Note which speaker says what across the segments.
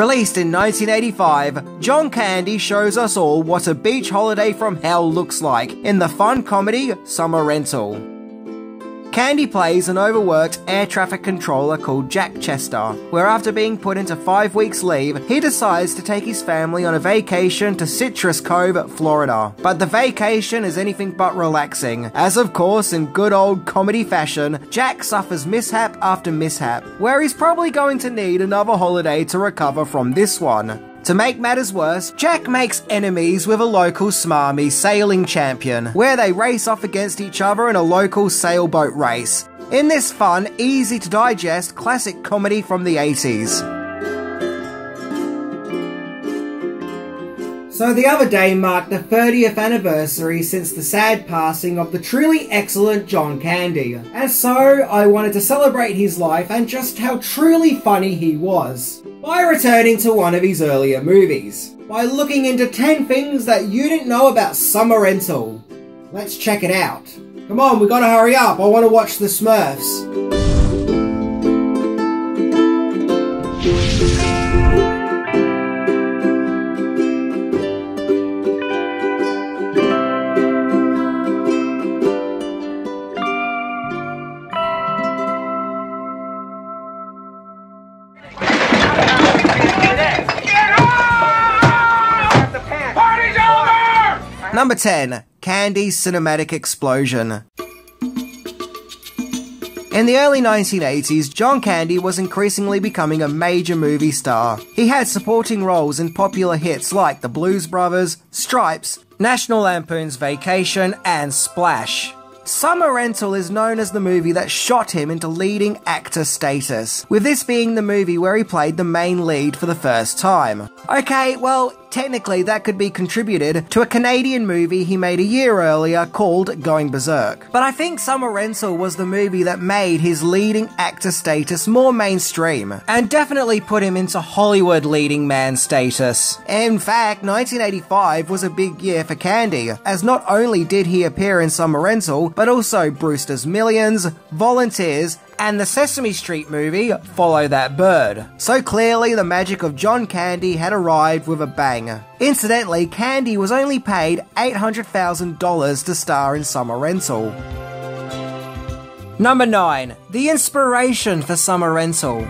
Speaker 1: Released in 1985, John Candy shows us all what a beach holiday from hell looks like in the fun comedy Summer Rental. Candy plays an overworked air traffic controller called Jack Chester, where after being put into 5 weeks leave, he decides to take his family on a vacation to Citrus Cove, Florida. But the vacation is anything but relaxing, as of course, in good old comedy fashion, Jack suffers mishap after mishap, where he's probably going to need another holiday to recover from this one. To make matters worse, Jack makes enemies with a local smarmy sailing champion, where they race off against each other in a local sailboat race. In this fun, easy to digest classic comedy from the 80s. So the other day marked the 30th anniversary since the sad passing of the truly excellent John Candy, and so I wanted to celebrate his life and just how truly funny he was, by returning to one of his earlier movies, by looking into 10 things that you didn't know about Summer Rental. Let's check it out. Come on, we gotta hurry up, I wanna watch the Smurfs. Number 10. Candy's Cinematic Explosion. In the early 1980s, John Candy was increasingly becoming a major movie star. He had supporting roles in popular hits like The Blues Brothers, Stripes, National Lampoon's Vacation, and Splash. Summer Rental is known as the movie that shot him into leading actor status, with this being the movie where he played the main lead for the first time. Okay, well, technically that could be contributed to a Canadian movie he made a year earlier called Going Berserk. But I think Summer Rental was the movie that made his leading actor status more mainstream, and definitely put him into Hollywood leading man status. In fact, 1985 was a big year for Candy, as not only did he appear in Summer Rental, but also Brewster's Millions, Volunteers, and the Sesame Street movie, Follow That Bird. So clearly the magic of John Candy had arrived with a bang. Incidentally, Candy was only paid $800,000 to star in Summer Rental. Number 9. The inspiration for Summer Rental.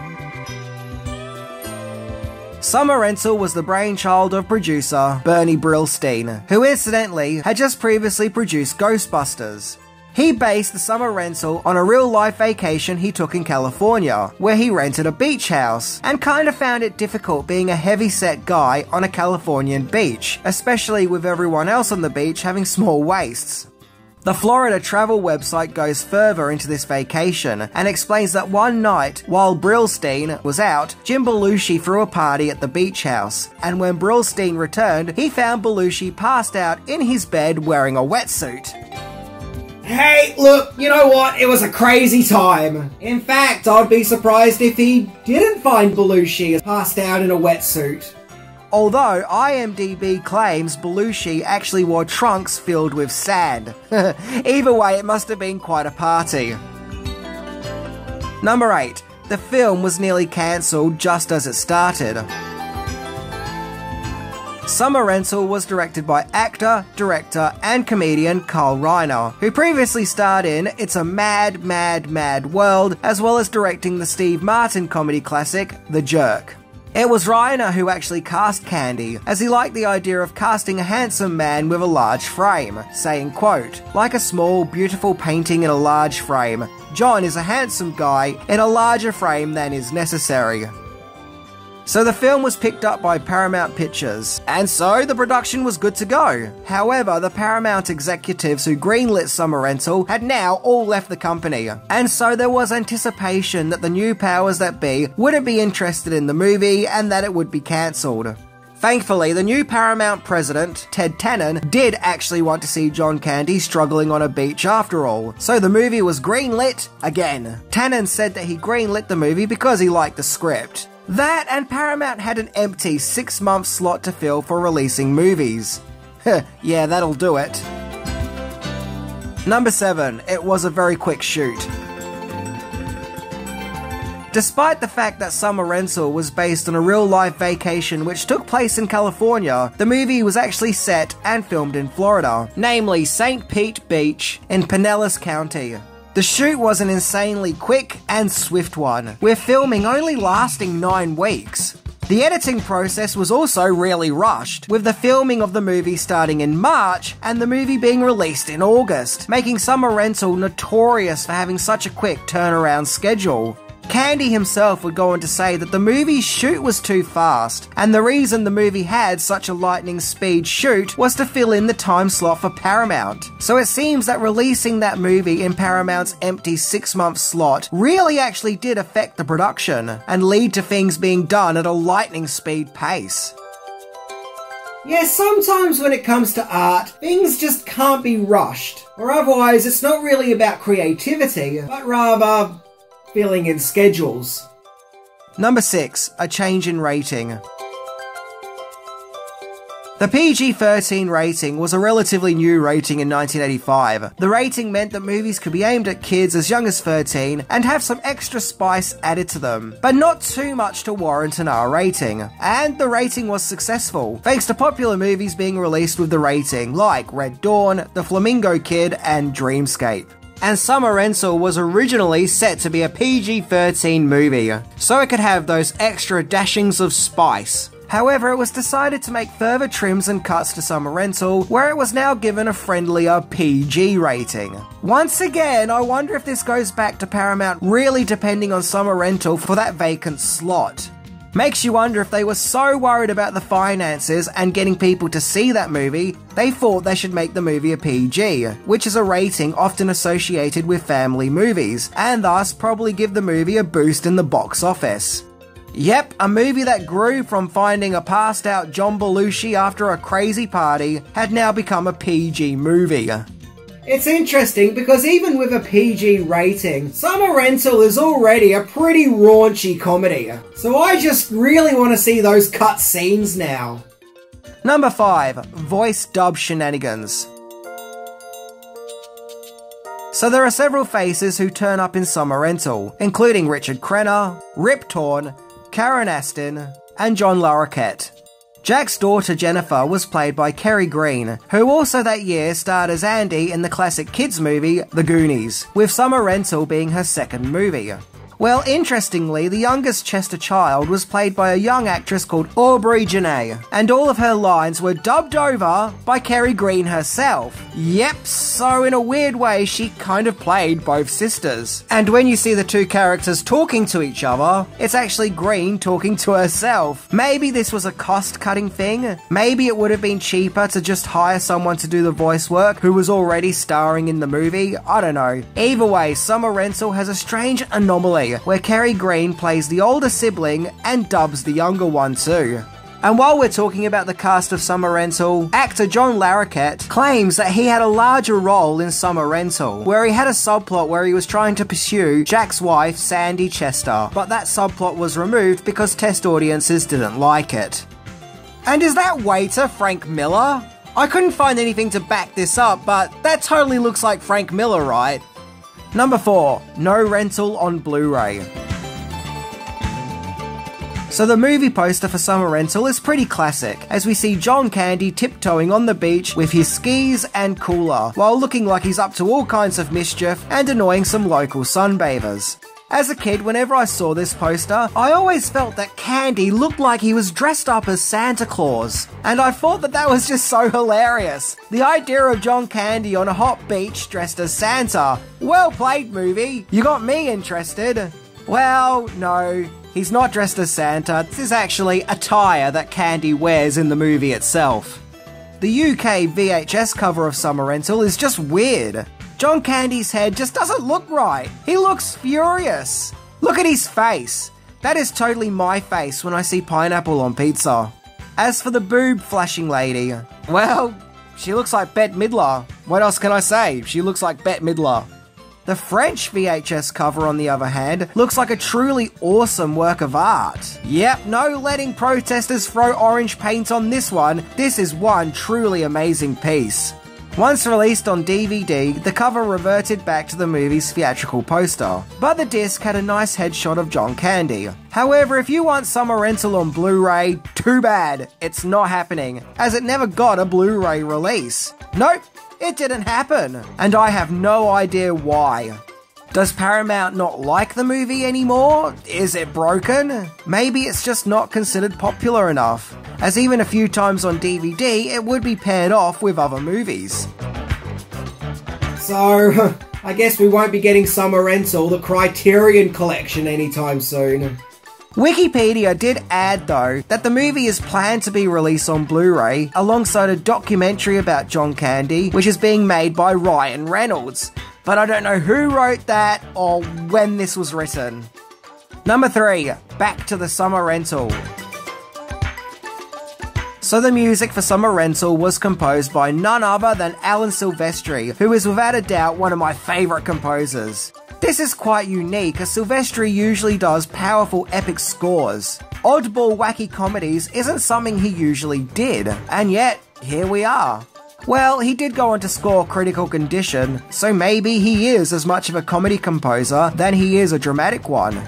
Speaker 1: Summer Rental was the brainchild of producer Bernie Brillstein, who incidentally had just previously produced Ghostbusters. He based the Summer Rental on a real-life vacation he took in California, where he rented a beach house, and kinda found it difficult being a heavy-set guy on a Californian beach, especially with everyone else on the beach having small waists. The Florida travel website goes further into this vacation, and explains that one night, while Brillstein was out, Jim Belushi threw a party at the beach house, and when Brillstein returned, he found Belushi passed out in his bed wearing a wetsuit. Hey, look, you know what? It was a crazy time. In fact, I'd be surprised if he didn't find Belushi passed out in a wetsuit. Although IMDb claims Belushi actually wore trunks filled with sand. Either way, it must have been quite a party. Number 8. The film was nearly cancelled just as it started. Summer Rental was directed by actor, director, and comedian Carl Reiner, who previously starred in It's a Mad, Mad, Mad World, as well as directing the Steve Martin comedy classic, The Jerk. It was Reiner who actually cast Candy, as he liked the idea of casting a handsome man with a large frame, saying, quote, "Like a small, beautiful painting in a large frame, John is a handsome guy in a larger frame than is necessary." So the film was picked up by Paramount Pictures, and so the production was good to go. However, the Paramount executives who greenlit Summer Rental had now all left the company, and so there was anticipation that the new powers that be wouldn't be interested in the movie and that it would be cancelled. Thankfully, the new Paramount president, Ted Tannen, did actually want to see John Candy struggling on a beach after all, so the movie was greenlit again. Tannen said that he greenlit the movie because he liked the script. That and Paramount had an empty 6-month slot to fill for releasing movies. Yeah, that'll do it. Number 7. It was a very quick shoot. Despite the fact that Summer Rental was based on a real-life vacation which took place in California, the movie was actually set and filmed in Florida, namely St. Pete Beach in Pinellas County. The shoot was an insanely quick and swift one, with filming only lasting 9 weeks. The editing process was also really rushed, with the filming of the movie starting in March and the movie being released in August, making Summer Rental notorious for having such a quick turnaround schedule. Candy himself would go on to say that the movie's shoot was too fast, and the reason the movie had such a lightning speed shoot was to fill in the time slot for Paramount. So it seems that releasing that movie in Paramount's empty 6-month slot really actually did affect the production, and lead to things being done at a lightning speed pace. Yeah, sometimes when it comes to art, things just can't be rushed, or otherwise it's not really about creativity, but rather filling in schedules. Number 6. A change in rating. The PG-13 rating was a relatively new rating in 1985. The rating meant that movies could be aimed at kids as young as 13 and have some extra spice added to them, but not too much to warrant an R rating. And the rating was successful, thanks to popular movies being released with the rating, like Red Dawn, The Flamingo Kid, and Dreamscape. And Summer Rental was originally set to be a PG-13 movie, so it could have those extra dashings of spice. However, it was decided to make further trims and cuts to Summer Rental, where it was now given a friendlier PG rating. Once again, I wonder if this goes back to Paramount really depending on Summer Rental for that vacant slot. Makes you wonder if they were so worried about the finances and getting people to see that movie, they thought they should make the movie a PG, which is a rating often associated with family movies, and thus probably give the movie a boost in the box office. Yep, a movie that grew from finding a passed out John Belushi after a crazy party had now become a PG movie. It's interesting because even with a PG rating, Summer Rental is already a pretty raunchy comedy, so I just really want to see those cut scenes now. Number 5. Voice dub shenanigans. So there are several faces who turn up in Summer Rental, including Richard Crenna, Rip Torn, Karen Astin, and John Larroquette. Jack's daughter Jennifer was played by Kerry Green, who also that year starred as Andy in the classic kids movie The Goonies, with Summer Rental being her second movie. Well, interestingly, the youngest Chester child was played by a young actress called Aubrey Janae, and all of her lines were dubbed over by Kerry Green herself. Yep, so in a weird way, she kind of played both sisters. And when you see the two characters talking to each other, it's actually Green talking to herself. Maybe this was a cost-cutting thing. Maybe it would have been cheaper to just hire someone to do the voice work who was already starring in the movie. I don't know. Either way, Summer Rental has a strange anomaly where Kerry Green plays the older sibling and dubs the younger one too. And while we're talking about the cast of Summer Rental, actor John Larroquette claims that he had a larger role in Summer Rental, where he had a subplot where he was trying to pursue Jack's wife, Sandy Chester, but that subplot was removed because test audiences didn't like it. And is that waiter Frank Miller? I couldn't find anything to back this up, but that totally looks like Frank Miller, right? Number 4. No rental on Blu-ray. So the movie poster for Summer Rental is pretty classic, as we see John Candy tiptoeing on the beach with his skis and cooler, while looking like he's up to all kinds of mischief and annoying some local sunbathers. As a kid, whenever I saw this poster, I always felt that Candy looked like he was dressed up as Santa Claus, and I thought that that was just so hilarious. The idea of John Candy on a hot beach dressed as Santa. Well played, movie. You got me interested. Well, no. He's not dressed as Santa. This is actually attire that Candy wears in the movie itself. The UK VHS cover of Summer Rental is just weird. John Candy's head just doesn't look right. He looks furious. Look at his face. That is totally my face when I see pineapple on pizza. As for the boob flashing lady, well, she looks like Bette Midler. What else can I say? She looks like Bette Midler. The French VHS cover, on the other hand, looks like a truly awesome work of art. Yep, no letting protesters throw orange paint on this one. This is one truly amazing piece. Once released on DVD, the cover reverted back to the movie's theatrical poster, but the disc had a nice headshot of John Candy. However, if you want Summer Rental on Blu-ray, too bad, it's not happening, as it never got a Blu-ray release. Nope, it didn't happen, and I have no idea why. Does Paramount not like the movie anymore? Is it broken? Maybe it's just not considered popular enough, as even a few times on DVD it would be paired off with other movies. So, I guess we won't be getting Summer Rental, the Criterion Collection, anytime soon. Wikipedia did add, though, that the movie is planned to be released on Blu-ray alongside a documentary about John Candy, which is being made by Ryan Reynolds. But I don't know who wrote that or when this was written. Number 3, back to the Summer Rental. So the music for Summer Rental was composed by none other than Alan Silvestri, who is without a doubt one of my favourite composers. This is quite unique, as Silvestri usually does powerful epic scores. Oddball wacky comedies isn't something he usually did, and yet, here we are. Well, he did go on to score Critical Condition, so maybe he is as much of a comedy composer than he is a dramatic one.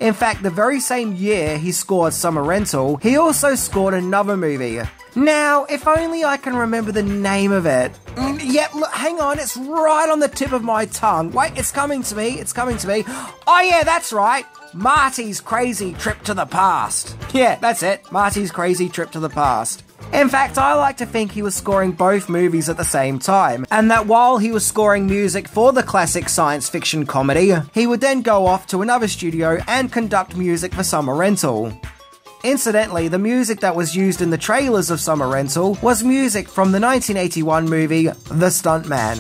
Speaker 1: In fact, the very same year he scored Summer Rental, he also scored another movie. Now, if only I can remember the name of it. Yep, look, hang on, it's right on the tip of my tongue. Wait, it's coming to me. Oh yeah, that's right. Marty's Crazy Trip to the Past. Yeah, that's it. Marty's Crazy Trip to the Past. In fact, I like to think he was scoring both movies at the same time, and that while he was scoring music for the classic science fiction comedy, he would then go off to another studio and conduct music for Summer Rental. Incidentally, the music that was used in the trailers of Summer Rental was music from the 1981 movie The Stuntman.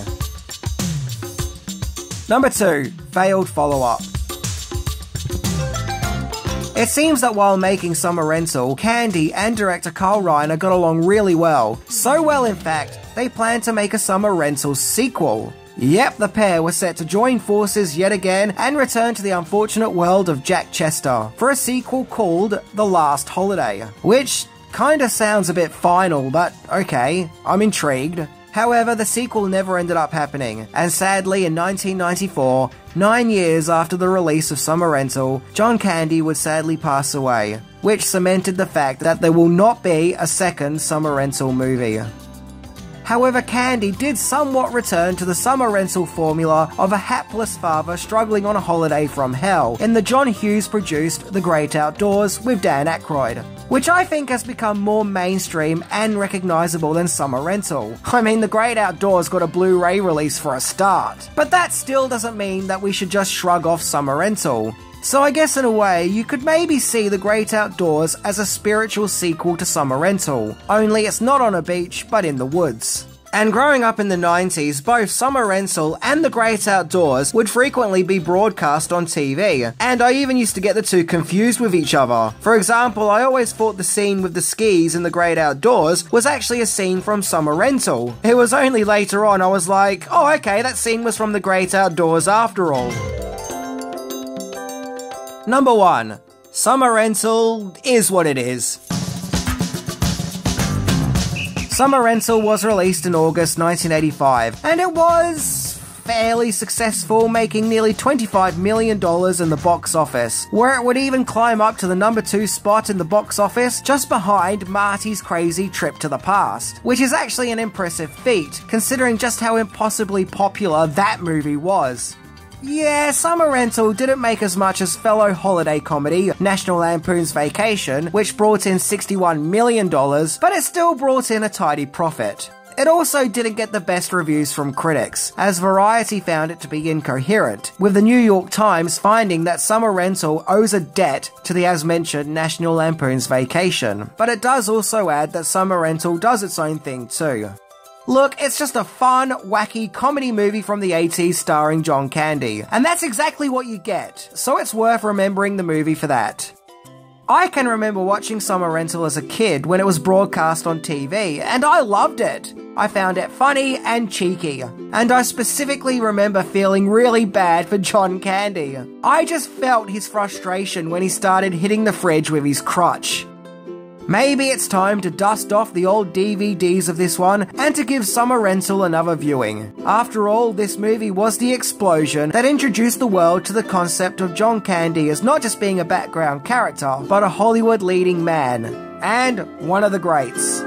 Speaker 1: Number 2, failed follow-up. It seems that while making Summer Rental, Candy and director Carl Reiner got along really well. So well, in fact, they planned to make a Summer Rental sequel. Yep, the pair were set to join forces yet again and return to the unfortunate world of Jack Chester for a sequel called The Last Holiday, which kinda sounds a bit final, but okay, I'm intrigued. However, the sequel never ended up happening, and sadly in 1994, 9 years after the release of Summer Rental, John Candy would sadly pass away, which cemented the fact that there will not be a second Summer Rental movie. However, Candy did somewhat return to the Summer Rental formula of a hapless father struggling on a holiday from hell in the John Hughes-produced The Great Outdoors with Dan Aykroyd, which I think has become more mainstream and recognisable than Summer Rental. I mean, The Great Outdoors got a Blu-ray release for a start, but that still doesn't mean that we should just shrug off Summer Rental. So I guess in a way, you could maybe see The Great Outdoors as a spiritual sequel to Summer Rental, only it's not on a beach, but in the woods. And growing up in the 90s, both Summer Rental and The Great Outdoors would frequently be broadcast on TV, and I even used to get the two confused with each other. For example, I always thought the scene with the skis in The Great Outdoors was actually a scene from Summer Rental. It was only later on I was like, oh okay, that scene was from The Great Outdoors after all. Number 1. Summer Rental is what it is. Summer Rental was released in August 1985, and it was fairly successful, making nearly $25 million in the box office, where it would even climb up to the number 2 spot in the box office, just behind Marty's Crazy Trip to the Past, which is actually an impressive feat, considering just how impossibly popular that movie was. Yeah, Summer Rental didn't make as much as fellow holiday comedy National Lampoon's Vacation, which brought in $61 million, but it still brought in a tidy profit. It also didn't get the best reviews from critics, as Variety found it to be incoherent, with the New York Times finding that Summer Rental owes a debt to the as-mentioned National Lampoon's Vacation. But it does also add that Summer Rental does its own thing too. Look, it's just a fun, wacky comedy movie from the 80s starring John Candy, and that's exactly what you get, so it's worth remembering the movie for that. I can remember watching Summer Rental as a kid when it was broadcast on TV, and I loved it. I found it funny and cheeky, and I specifically remember feeling really bad for John Candy. I just felt his frustration when he started hitting the fridge with his crutch. Maybe it's time to dust off the old DVDs of this one and to give Summer Rental another viewing. After all, this movie was the explosion that introduced the world to the concept of John Candy as not just being a background character, but a Hollywood leading man. And one of the greats.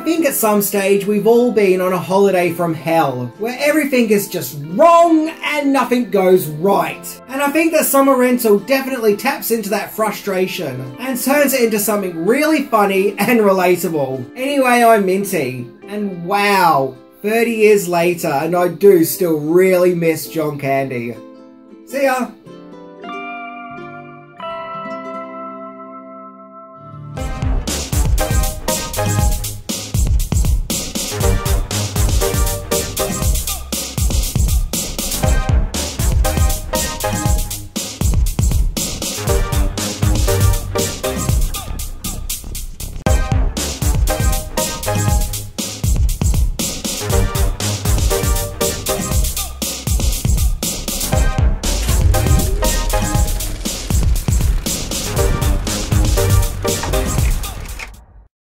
Speaker 1: I think at some stage we've all been on a holiday from hell, where everything is just wrong and nothing goes right. And I think that Summer Rental definitely taps into that frustration and turns it into something really funny and relatable. Anyway, I'm Minty, and wow, 30 years later and I do still really miss John Candy. See ya!